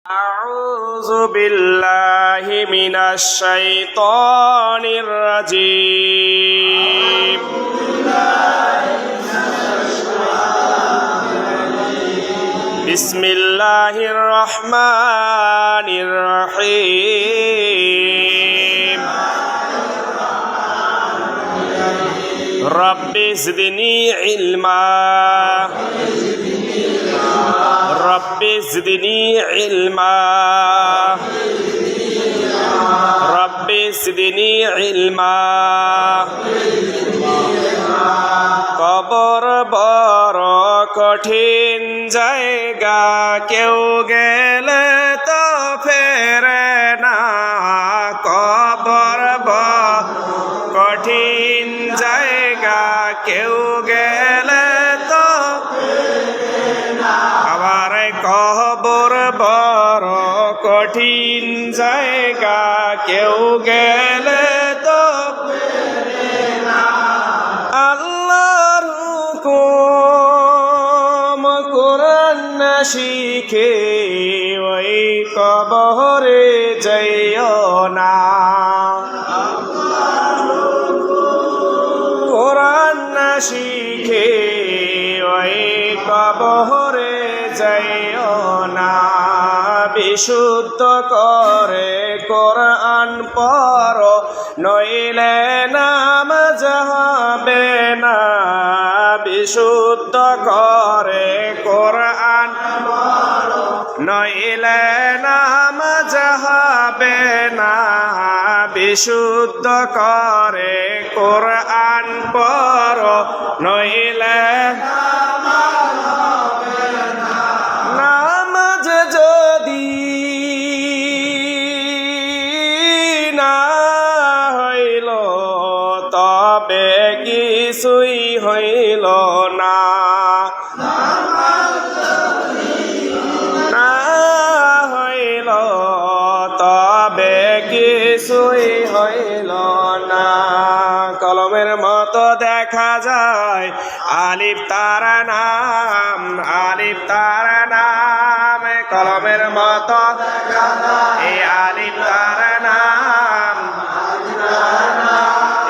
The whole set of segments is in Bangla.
أعوذ بالله من الشيطان الرجيم بسم الله الرحمن الرحيم رب زدني علما رب زدني علما رب زدني علما কবর বড় কঠিন জায়গা কেউ গেলে তো ফেরে না কবর বড় কঠিন জায়গা কেউ গেলে তো আবার কবর বড় কঠিন জায়গা কেউ গেলে তো আল্লাহর হুকুম কোরআন না শিখে ওই কবরে যাইও না কোরআন না শিখে ওই কবরে যাইও না বিশুদ্ধ করে কোরআন পড়ো নইলে নামাজ হবে না বিশুদ্ধ করে কোরআন পড়ো নইলে নামাজ হবে না বিশুদ্ধ করে কোরআন পড়ো নইলে নামাজ যদি না হইল তবে কিছুই হইল না না হইল তবে কিছুই হইল না কলমের মতো দেখা যায় আলিফ তার নাম আলিফ তার নাম কলমের মতো দেখা যায় এই আলিফ তার নাম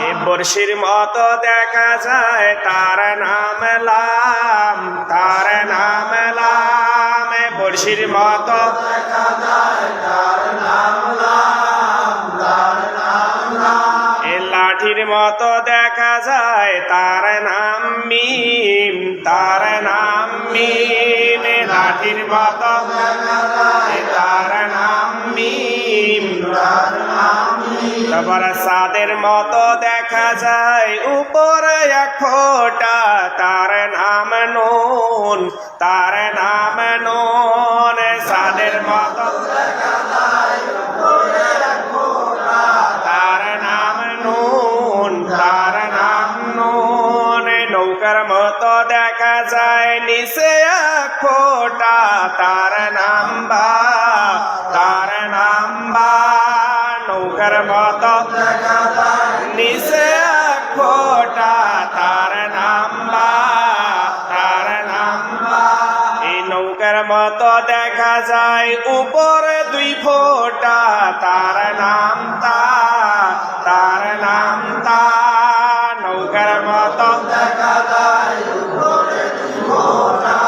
এই বর্ষির মতো দেখা যায় তার নাম লাম তার নাম লাম বর্ষির মতো দেখা যায় তার নাম লাম তার নাম লাম এই লাঠির মতো দেখা যায় তার নাম মিম তার নাম মিম লাঠির মতো দেখা যায় তার নাম মিম তার নাম মিম তারপর সাদের মতো দেখা যায় উপরে এক ফোঁটা তার নাম নুন তার নাম নুন সাদের মতো দেখা যায় উপরে এক ফোঁটা তার নাম নুন তার নাম নুন নৌকার মতো দেখা যায় নিচে এক ফোঁটা তার নাম বা তার নাম বা নৌকার মতো দেখা যায় নিচে এক ফোঁটা তার নাম বা তার নাম বা এই নৌকার মতো দেখা যায় উপরে দুই ফোঁটা তার নাম তা তার নাম তা নৌকার মতো দেখা যায় উপরে দুই ফোঁটা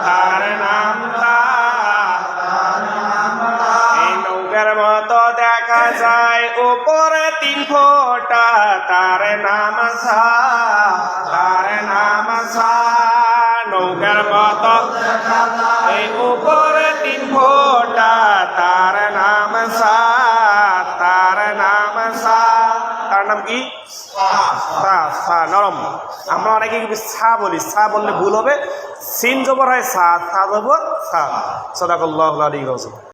তার নাম তা তার নাম তা এই নৌকার মতো দেখা যায় উপরে তিন ফোঁটা তার নাম সা তার নাম সা নৌকার মতো দেখা যায় এই উপরে তিন ফোঁটা তার নাম সা তার নাম সা তার নাম কি সা সা নরম আমরা অনেকে সা বলি সা বললে ভুল হবে সিন জবর হয় সা সা জবর সা সাদাকাল্লাহুল আলিয়্যিল আযীম।